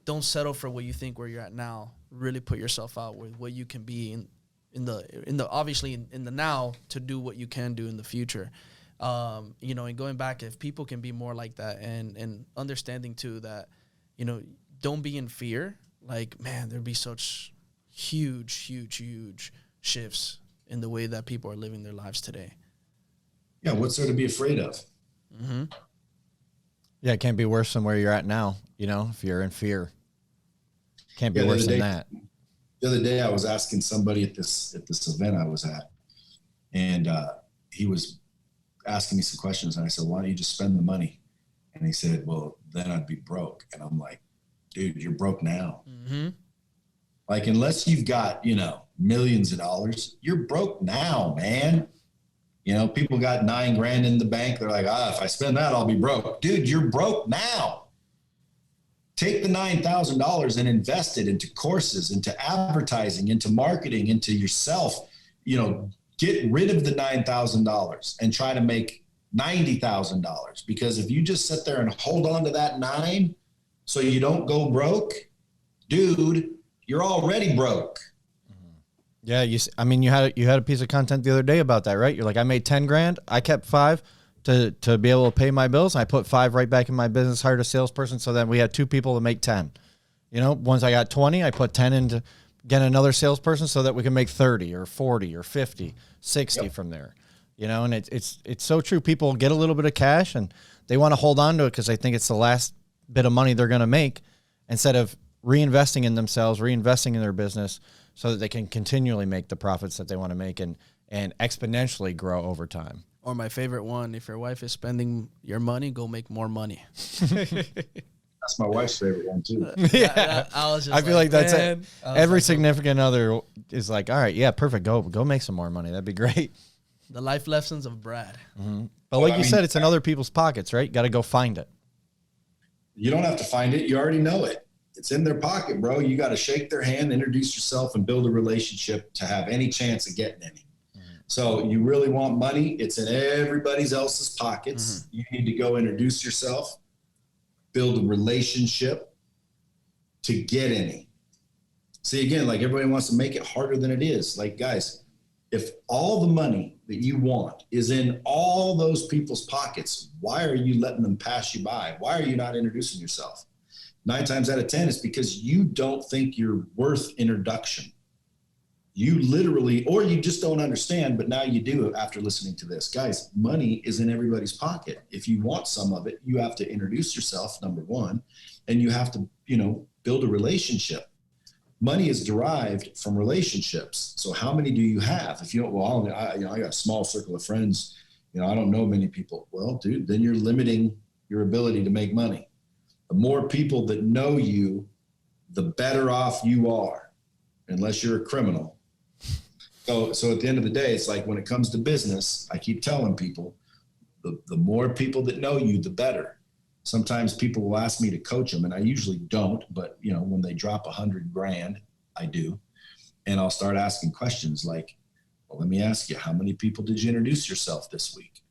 don't settle for what you think where you're at now. Really put yourself out with what you can be in the obviously in the now to do what you can do in the future. And going back, if people can be more like that and understanding too that, don't be in fear. Like, man, there'd be such huge shifts in the way that people are living their lives today. Yeah, what's there to be afraid of? Mm-hmm. Yeah, it can't be worse than where you're at now, if you're in fear. Can't be worse than that. The other day I was asking somebody at this event I was at, and he was asking me some questions, and I said, why don't you just spend the money? And he said, well, then I'd be broke. And I'm like, dude, you're broke now. Mm-hmm. Like, unless you've got, millions of dollars, you're broke now, man. People got $9,000 in the bank. They're like, if I spend that, I'll be broke. Dude, you're broke now. Take the $9,000 and invest it into courses, into advertising, into marketing, into yourself. Get rid of the $9,000 and try to make $90,000. Because if you just sit there and hold on to that $9,000 so you don't go broke, dude, you're already broke. Yeah, you had a piece of content the other day about that, right? You're like, I made 10 grand, I kept 5 to be able to pay my bills. I put 5 right back in my business, hired a salesperson, so then we had 2 people to make 10. Once I got 20, I put 10 into get another salesperson so that we can make 30 or 40 or 50, 60 from there. And it's so true. People get a little bit of cash and they want to hold on to it because they think it's the last bit of money they're going to make, instead of reinvesting in themselves, reinvesting in their business, so that they can continually make the profits that they want to make and exponentially grow over time. Or my favorite one, if your wife is spending your money, go make more money. That's my wife's favorite one too. Yeah. I feel like that's it. Every significant other is like, all right, yeah, perfect. Go make some more money. That'd be great. The life lessons of Brad. Mm-hmm. But like you said, it's in other people's pockets, right? You got to go find it. You don't have to find it. You already know it. It's in their pocket, bro. You got to shake their hand, introduce yourself, and build a relationship to have any chance of getting any. So you really want money? It's in everybody else's pockets. You need to go introduce yourself, build a relationship to get any. See, again, like everybody wants to make it harder than it is. Like, guys, if all the money that you want is in all those people's pockets, why are you letting them pass you by? Why are you not introducing yourself? 9 times out of 10, it's because you don't think you're worth introduction. You literally, or you just don't understand, but now you do after listening to this. Guys, money is in everybody's pocket. If you want some of it, you have to introduce yourself, number one, and you have to, build a relationship. Money is derived from relationships. So how many do you have? If you don't, well, I got a small circle of friends, I don't know many people. Well, dude, then you're limiting your ability to make money. The more people that know you, the better off you are, unless you're a criminal. So at the end of the day, it's like when it comes to business, I keep telling people, the more people that know you, the better. Sometimes people will ask me to coach them, and I usually don't, but when they drop $100 grand, I do. And I'll start asking questions like, well, let me ask you, how many people did you introduce yourself this week?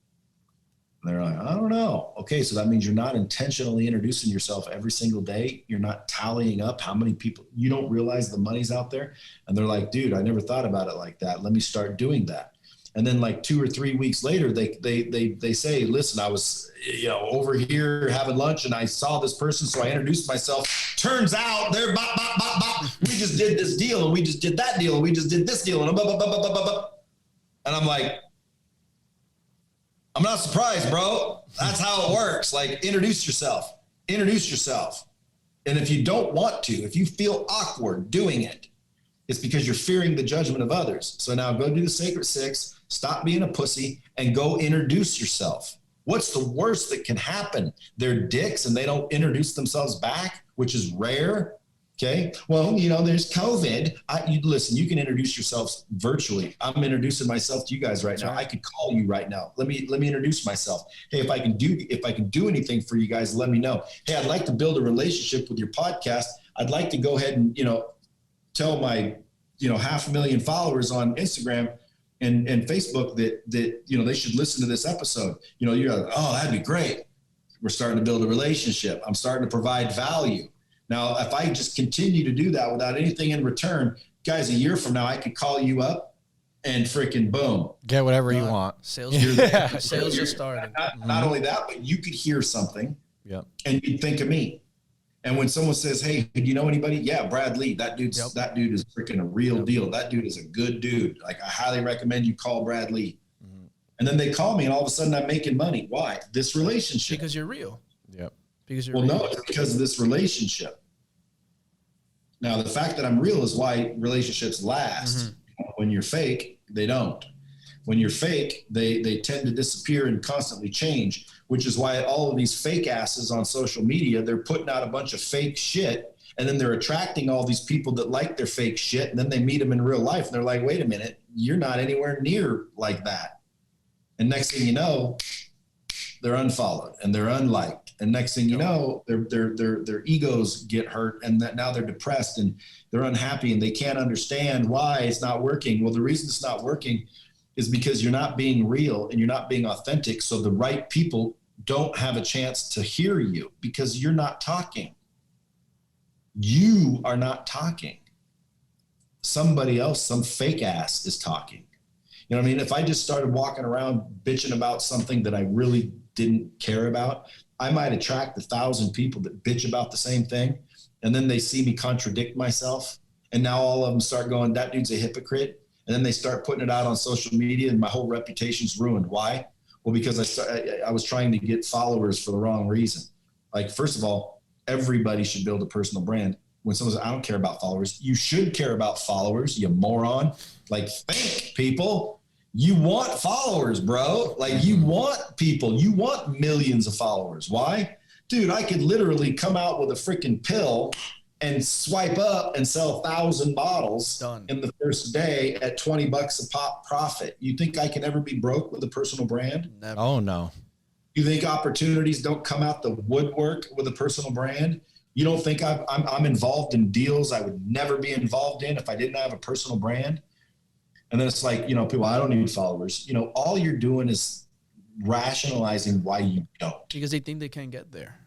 And they're like, I don't know. Okay, so that means you're not intentionally introducing yourself every single day. You're not tallying up how many people. You don't realize the money's out there. And they're like, dude, I never thought about it like that. Let me start doing that. And then like 2 or 3 weeks later, they say, listen, I was over here having lunch and I saw this person, so I introduced myself. Turns out they're we just did this deal and we just did that deal and we just did this deal and and I'm like, I'm not surprised, bro. That's how it works. Like, introduce yourself. And if you don't want to, if you feel awkward doing it, it's because you're fearing the judgment of others. So now go do the Sacred 6, stop being a pussy, and go introduce yourself. What's the worst that can happen? They're dicks and they don't introduce themselves back, which is rare. Okay. Well, there's COVID. Listen, you can introduce yourselves virtually. I'm introducing myself to you guys right now. I could call you right now. Let me introduce myself. Hey, if I can do anything for you guys, let me know. Hey, I'd like to build a relationship with your podcast. I'd like to go ahead and, tell my, 500,000 followers on Instagram and Facebook that, they should listen to this episode. You're like, oh, that'd be great. We're starting to build a relationship. I'm starting to provide value. Now, if I just continue to do that without anything in return, guys, a year from now, I could call you up and freaking boom. Get whatever you want. Sales just started. Not only that, but you could hear something and you'd think of me. And when someone says, hey, do you know anybody? Yeah, Brad Lee. That dude is freaking a real deal. That dude is a good dude. Like, I highly recommend you call Brad Lee. And then they call me and all of a sudden I'm making money. Why? This relationship. Because you're real. Yep. No, it's because of this relationship. Now, the fact that I'm real is why relationships last. When you're fake, they don't. When you're fake, they tend to disappear and constantly change, which is why all of these fake asses on social media, they're putting out a bunch of fake shit, and then they're attracting all these people that like their fake shit, and then they meet them in real life, and they're like, wait a minute, you're not anywhere near like that. And next thing you know, they're unfollowed, and they're unliked, And next thing you know, their egos get hurt, and that now they're depressed and they're unhappy and they can't understand why it's not working. Well, the reason it's not working is because you're not being real and you're not being authentic. So the right people don't have a chance to hear you because you're not talking. You are not talking. Somebody else, some fake ass is talking. You know what I mean? If I just started walking around bitching about something that I really didn't care about, I might attract 1,000 people that bitch about the same thing. And then they see me contradict myself. And now all of them start going, that dude's a hypocrite. And then they start putting it out on social media and my whole reputation's ruined. Why? Well, because I was trying to get followers for the wrong reason. Like, first of all, everybody should build a personal brand. When someone says, I don't care about followers, you should care about followers, you moron. Like, think, people. You want followers, bro. Like, you want people. You want millions of followers. Why? Dude, I could literally come out with a freaking pill and swipe up and sell 1,000 bottles in the first day at $20 a pop profit. You think I can ever be broke with a personal brand? Never. Oh, no. You think opportunities don't come out the woodwork with a personal brand? You don't think I'm involved in deals I would never be involved in if I didn't have a personal brand? And then it's like, you know, people, I don't need followers. You know, all you're doing is rationalizing why you don't. Because they think they can't get there.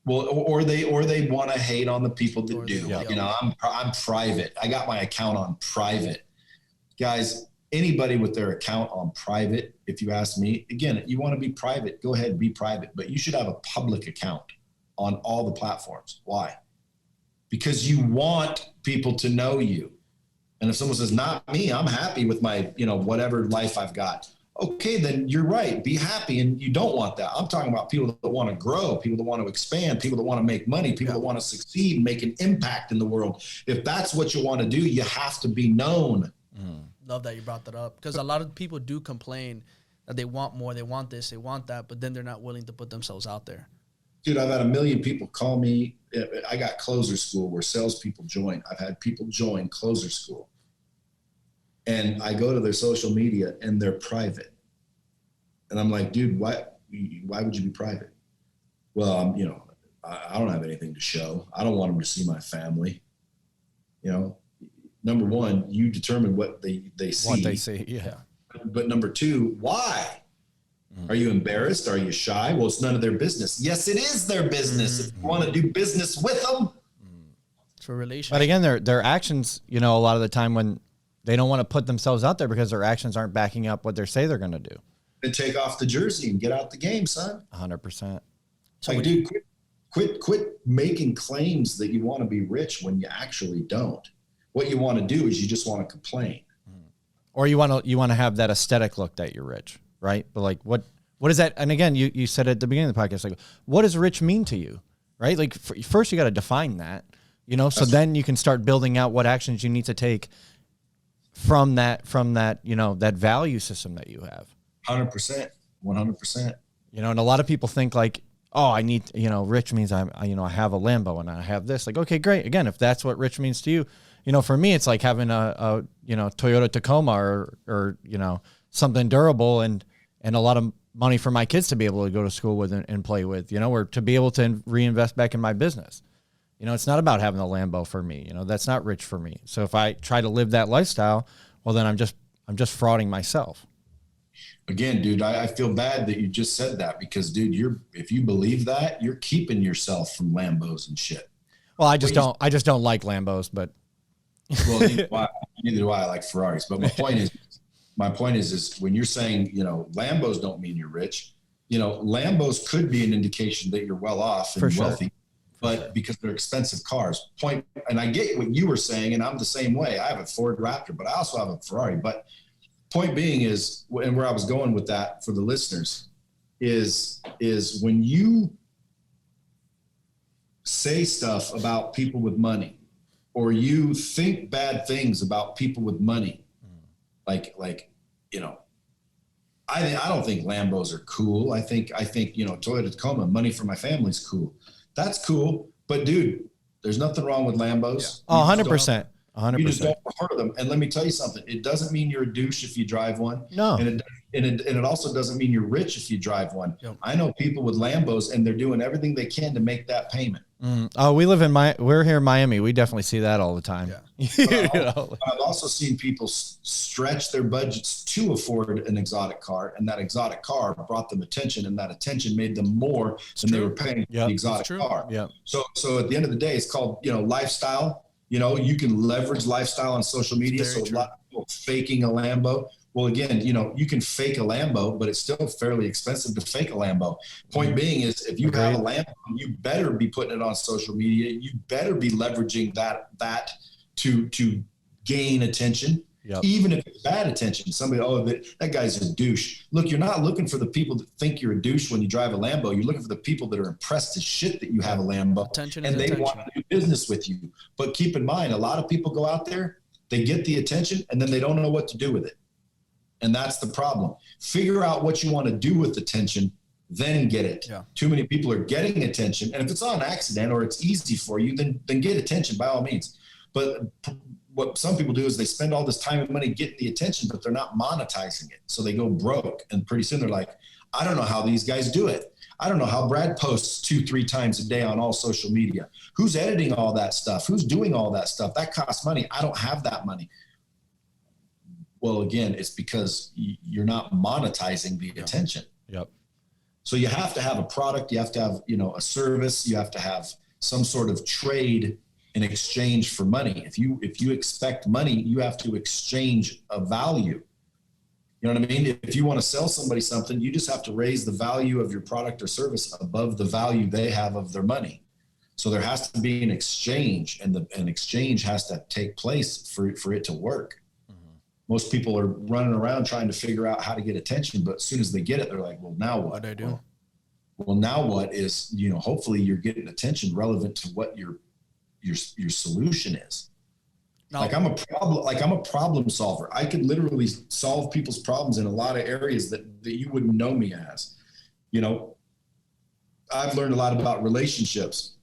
Well, or they want to hate on the people that Or do. they- You know, I'm private. I got my account on private. Guys, anybody with their account on private, if you ask me, again, you want to be private, go ahead, be private. But you should have a public account on all the platforms. Why? Because you want people to know you. And if someone says, not me, I'm happy with my, you know, whatever life I've got. Okay, then you're right. Be happy. And you don't want that. I'm talking about people that want to grow, people that want to expand, people that want to make money, people that want to succeed, make an impact in the world. If that's what you want to do, you have to be known. Love that you brought that up. Because a lot of people do complain that they want more, they want this, they want that, but then they're not willing to put themselves out there. Dude, I've had 1 million people call me. I got Closer School where salespeople join. I've had people join Closer School. And I go to their social media and they're private. And I'm like, dude, why would you be private? Well, you know, I don't have anything to show. I don't want them to see my family. You know, number one, you determine what they see. What they see, yeah. But number two, why? Are you embarrassed? Are you shy? Well, it's none of their business. Yes, it is their business. If you want to do business with them. It's a relationship. But again, their actions, you know, a lot of the time when they don't want to put themselves out there because their actions aren't backing up what they say they're going to do. And take off the jersey and get out the game, son. 100%. Like, dude, quit making claims that you want to be rich when you actually don't. What you want to do is you just want to complain. Or you want to have that aesthetic look that you're rich, right? But like, what is that? And again, you said at the beginning of the podcast, like, what does rich mean to you, right? Like, first you got to define that, you know, so then you can start building out what actions you need to take from that, you know, that value system that you have. 100%, 100%. You know, and a lot of people think like, oh, I need, you know, rich means I have a Lambo and I have this. Like, okay, great. Again, if that's what rich means to you, you know, for me, it's like having a you know, Toyota Tacoma or you know, something durable and a lot of money for my kids to be able to go to school with and play with, you know, or to be able to reinvest back in my business. You know, it's not about having a Lambo for me. You know, that's not rich for me. So if I try to live that lifestyle, well, then I'm just frauding myself. Again, dude, I feel bad that you just said that because, dude, if you believe that, you're keeping yourself from Lambos and shit. Well, I just don't like Lambos, but. Well, neither do I like Ferraris. But my point is when you're saying, you know, Lambos don't mean you're rich. You know, Lambos could be an indication that you're well off and wealthy, but because they're expensive cars. And I get what you were saying, and I'm the same way. I have a Ford Raptor, but I also have a Ferrari. But point being is, and where I was going with that for the listeners is when you say stuff about people with money, or you think bad things about people with money, like, you know, I don't think Lambos are cool. I think, you know, Toyota Tacoma, money for my family's cool. That's cool. But dude, there's nothing wrong with Lambos. Yeah. 100%. 100%. You just don't prefer them. And let me tell you something. It doesn't mean you're a douche if you drive one. No. And And it also doesn't mean you're rich if you drive one. Yep. I know people with Lambos and they're doing everything they can to make that payment. Oh, we're here in Miami. We definitely see that all the time. Yeah. I've also seen people stretch their budgets to afford an exotic car, and that exotic car brought them attention, and that attention made them more than they were paying for the exotic car. Yeah. So at the end of the day, it's called, lifestyle. You can leverage lifestyle on social media. So a lot of people faking a Lambo. Well, again, you can fake a Lambo, but it's still fairly expensive to fake a Lambo. Point being is, if you have a Lambo, you better be putting it on social media. You better be leveraging that to gain attention, even if it's bad attention. Somebody, that guy's a douche. Look, you're not looking for the people that think you're a douche when you drive a Lambo. You're looking for the people that are impressed as shit that you have a Lambo, and they want to do business with you. But keep in mind, a lot of people go out there, they get the attention, and then they don't know what to do with it. And that's the problem. Figure out what you want to do with attention, then get it. Yeah. Too many people are getting attention. And if it's on accident or it's easy for you, then get attention by all means. But what some people do is they spend all this time and money getting the attention, but they're not monetizing it. So they go broke. And pretty soon they're like, I don't know how these guys do it. I don't know how Brad posts 2-3 times a day on all social media. Who's editing all that stuff? Who's doing all that stuff? That costs money. I don't have that money. Well, again, it's because you're not monetizing the attention. Yep. So you have to have a product. You have to have, a service. You have to have some sort of trade in exchange for money. If you expect money, you have to exchange a value. You know what I mean? If you want to sell somebody something, you just have to raise the value of your product or service above the value they have of their money. So there has to be an exchange, and an exchange has to take place for it to work. Most people are running around trying to figure out how to get attention, but as soon as they get it, they're like, well, now what? What'd I do? Well, now what is, hopefully you're getting attention relevant to what your solution is. No. I'm a problem solver. I could literally solve people's problems in a lot of areas that you wouldn't know me as. I've learned a lot about relationships.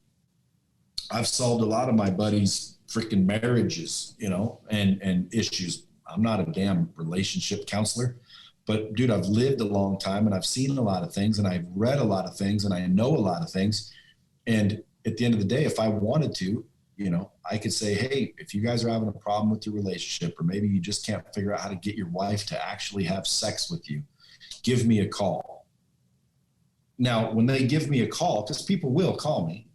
I've solved a lot of my buddies' freaking marriages, and issues. I'm not a damn relationship counselor, but dude, I've lived a long time and I've seen a lot of things and I've read a lot of things and I know a lot of things. And at the end of the day, if I wanted to, I could say, hey, if you guys are having a problem with your relationship, or maybe you just can't figure out how to get your wife to actually have sex with you, give me a call. Now, when they give me a call, because people will call me,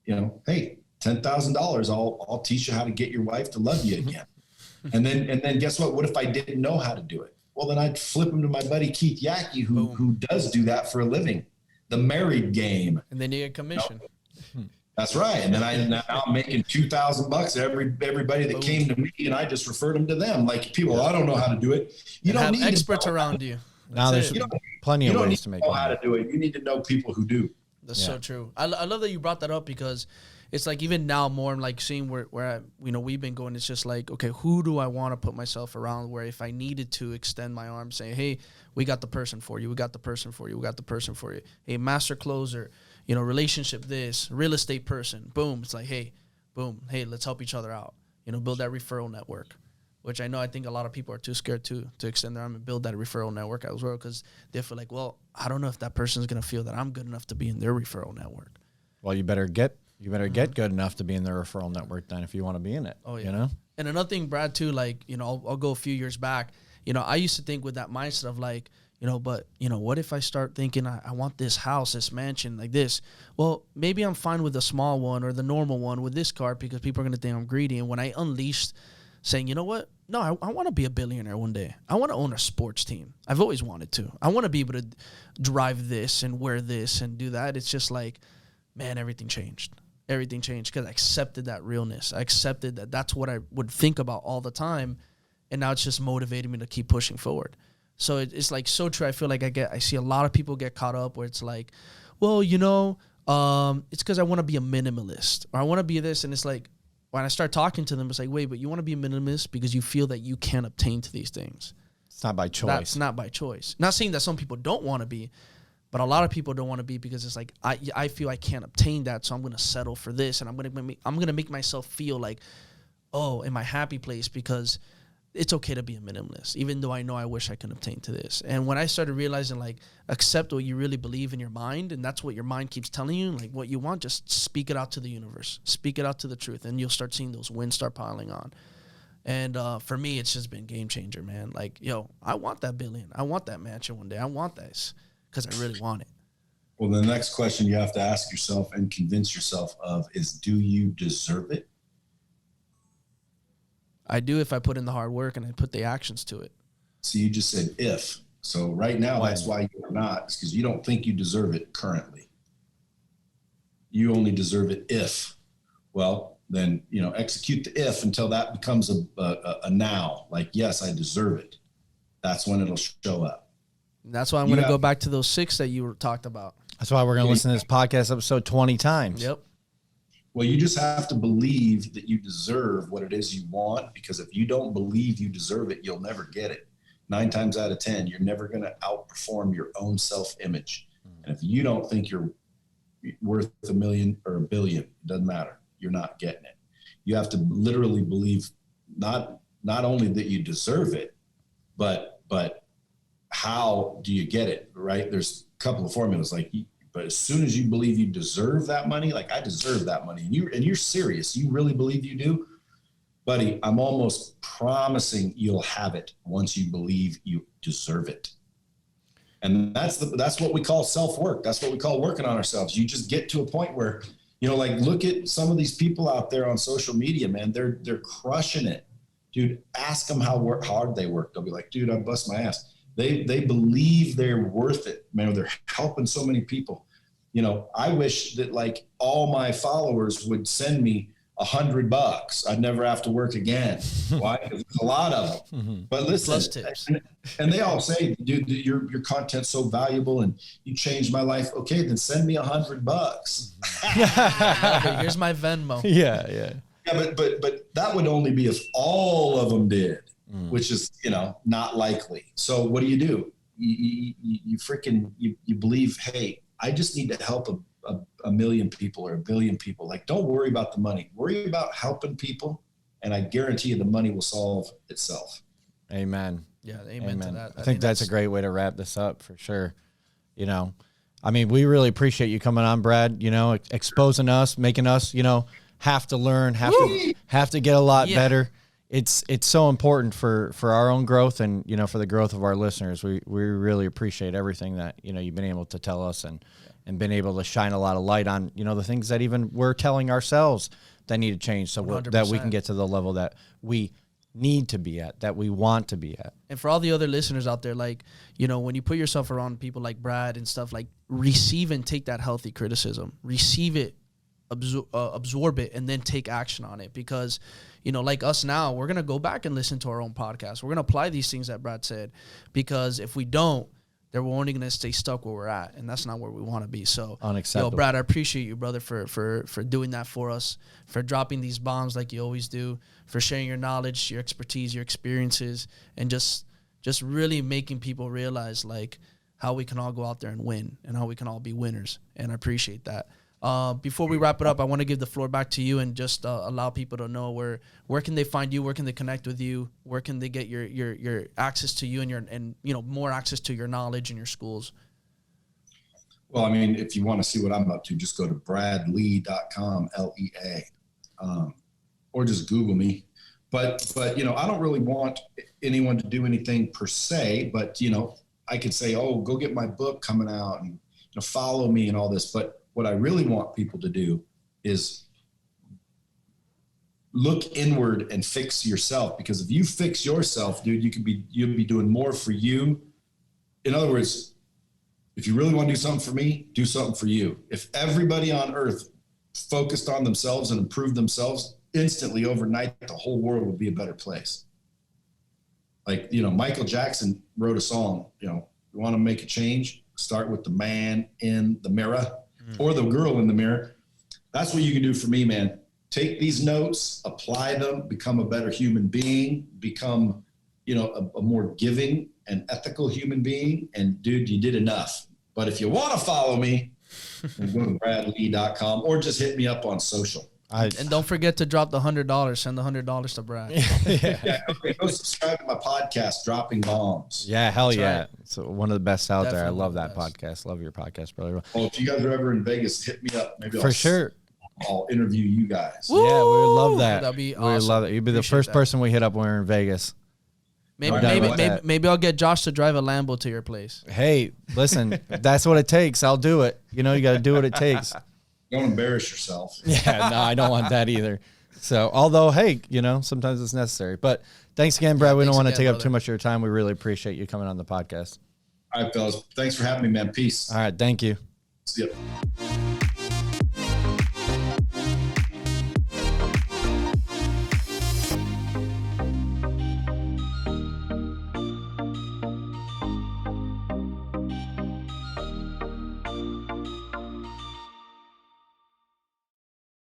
hey, $10,000, I'll teach you how to get your wife to love you again. And then guess what? What if I didn't know how to do it? Well, then I'd flip them to my buddy Keith Yackey, who does do that for a living, the married game. And then you get commission. That's right. And then now I'm making $2,000 everybody that came to me, and I just referred them to them. Like people, I don't know how to do it. You don't need experts around you. Now there's plenty of ways to make money. How to do it. You need to know people who do. That's so true. I love that you brought that up, because it's like even now more I'm like seeing where we've been going. It's just like, okay, who do I want to put myself around, where if I needed to extend my arm, say, hey, we got the person for you. We got the person for you. We got the person for you. Hey, master closer, relationship, this real estate person. Boom. It's like, hey, boom. Hey, let's help each other out. Build that referral network, which I think a lot of people are too scared to extend their arm and build that referral network as well, because they feel like, well, I don't know if that person's going to feel that I'm good enough to be in their referral network. Well, you better get good enough to be in the referral network then, if you want to be in it. Oh, yeah. And another thing, Brad, too, like, I'll go a few years back. I used to think with that mindset of like, but what if I start thinking I want this house, this mansion, like this? Well, maybe I'm fine with the small one or the normal one with this car, because people are going to think I'm greedy. And when I unleashed saying, you know what? No, I want to be a billionaire one day. I want to own a sports team. I've always wanted to. I want to be able to drive this and wear this and do that. It's just like, man, everything changed. Everything changed because I accepted that realness. I accepted that that's what I would think about all the time. And now it's just motivating me to keep pushing forward. So it's like so true. I feel like I see a lot of people get caught up where it's like, well, it's because I want to be a minimalist, or I want to be this. And it's like, when I start talking to them, it's like, wait, but you want to be a minimalist because you feel that you can't obtain to these things. It's not by choice. That's not by choice. Not saying that some people don't want to be, but a lot of people don't want to be because it's like, I feel I can't obtain that, so I'm going to settle for this, and I'm going to make myself feel like, oh, in my happy place, because it's okay to be a minimalist, even though I know I wish I could obtain to this. And when I started realizing, like, accept what you really believe in your mind, and that's what your mind keeps telling you, like what you want, just speak it out to the universe, speak it out to the truth, and you'll start seeing those wins start piling on. And for me, it's just been game changer, man. Like, yo, I want that billion. I want that mansion one day. I want this because I really want it. Well, the next question you have to ask yourself and convince yourself of is, do you deserve it? I do if I put in the hard work and I put the actions to it. So you just said if. So right now, that's why you're not. It's because you don't think you deserve it currently. You only deserve it if. Well, then, execute the if until that becomes a now. Like, yes, I deserve it. That's when it'll show up. And that's why I'm going to go back to those 6 that you talked about. That's why we're going to listen to this podcast episode 20 times. Yep. Well, you just have to believe that you deserve what it is you want, because if you don't believe you deserve it, you'll never get it. 9 times out of 10, you're never going to outperform your own self-image. And if you don't think you're worth $1 million or $1 billion, it doesn't matter. You're not getting it. You have to literally believe not only that you deserve it, but how do you get it, right? There's a couple of formulas, but as soon as you believe you deserve that money, like I deserve that money, and you're serious, you really believe you do, buddy, I'm almost promising you'll have it once you believe you deserve it. And that's what we call self-work. That's what we call working on ourselves. You just get to a point where, look at some of these people out there on social media, man, they're crushing it. Dude, ask them how hard they work. They'll be like, dude, I bust my ass. They believe they're worth it, man. They're helping so many people. I wish that like all my followers would send me $100. I'd never have to work again. Why? Because there's a lot of them. Mm-hmm. But listen, plus tips. And they all say, dude, your content's so valuable and you changed my life. Okay, then send me $100. Okay, here's my Venmo. Yeah. Yeah, but that would only be if all of them did, which is, not likely. So what do? You freaking believe, hey, I just need to help a million people or 1 billion people. Like, don't worry about the money. Worry about helping people, and I guarantee you the money will solve itself. Amen. Yeah, amen to that. I think that's a great way to wrap this up for sure. I mean, we really appreciate you coming on, Brad, exposing us, making us, have to learn, have to get a lot better. It's so important for our own growth and, for the growth of our listeners. We really appreciate everything that, you've been able to tell us and been able to shine a lot of light on, the things that even we're telling ourselves that need to change so that we can get to the level that we need to be at, that we want to be at. And for all the other listeners out there, like, when you put yourself around people like Brad and stuff, like, receive and take that healthy criticism, receive it, absorb it, and then take action on it. Because, like us now, we're going to go back and listen to our own podcast. We're going to apply these things that Brad said, because if we don't, then we're only going to stay stuck where we're at, and that's not where we want to be. So, unacceptable. Brad, I appreciate you, brother, for doing that for us, for dropping these bombs like you always do, for sharing your knowledge, your expertise, your experiences, and just really making people realize, like, how we can all go out there and win and how we can all be winners. And I appreciate that. Before we wrap it up, I want to give the floor back to you and just allow people to know where can they find you, where can they connect with you, where can they get your access to you and more access to your knowledge and your schools. Well, I mean, if you want to see what I'm up to, just go to bradlee.com, LEA, or just Google me. But I don't really want anyone to do anything per se, but I could say, oh, go get my book coming out and follow me and all this, but what I really want people to do is look inward and fix yourself, because if you fix yourself, dude, you'll be doing more for you. In other words, if you really want to do something for me, do something for you. If everybody on earth focused on themselves and improved themselves, instantly overnight, the whole world would be a better place. Like, Michael Jackson wrote a song, you want to make a change, start with the man in the mirror. Or the girl in the mirror. That's what you can do for me, man. Take these notes, apply them, become a better human being, become, a more giving and ethical human being. And dude, you did enough. But if you want to follow me, then go to bradlee.com or just hit me up on social. And don't forget to drop the $100. Send the $100 to Brad. Yeah, okay, go subscribe to my podcast, Dropping Bombs. Yeah, hell That's yeah. right. It's one of the best out there. I Definitely love the that best. podcast. Love your podcast, brother. Well, if you guys are ever in Vegas, hit me up. Maybe For sure. I'll interview you guys. Yeah, we would love that. That'd be We would awesome. love it. You'd be the Appreciate first that. person we hit up when we're in Vegas. Maybe We're down maybe with maybe, that. maybe I'll get Josh to drive a Lambo to your place. Hey, listen, if that's what it takes. I'll do it. You know, you got to do what it takes. Don't embarrass yourself. Yeah, no, I don't want that either. So, although, hey, you know, sometimes it's necessary. But thanks again, Brad. We don't thanks want to again, take up brother. too much of your time. We really appreciate you coming on the podcast. All right, fellas. Thanks for having me, man. Peace. All right, thank you. See ya.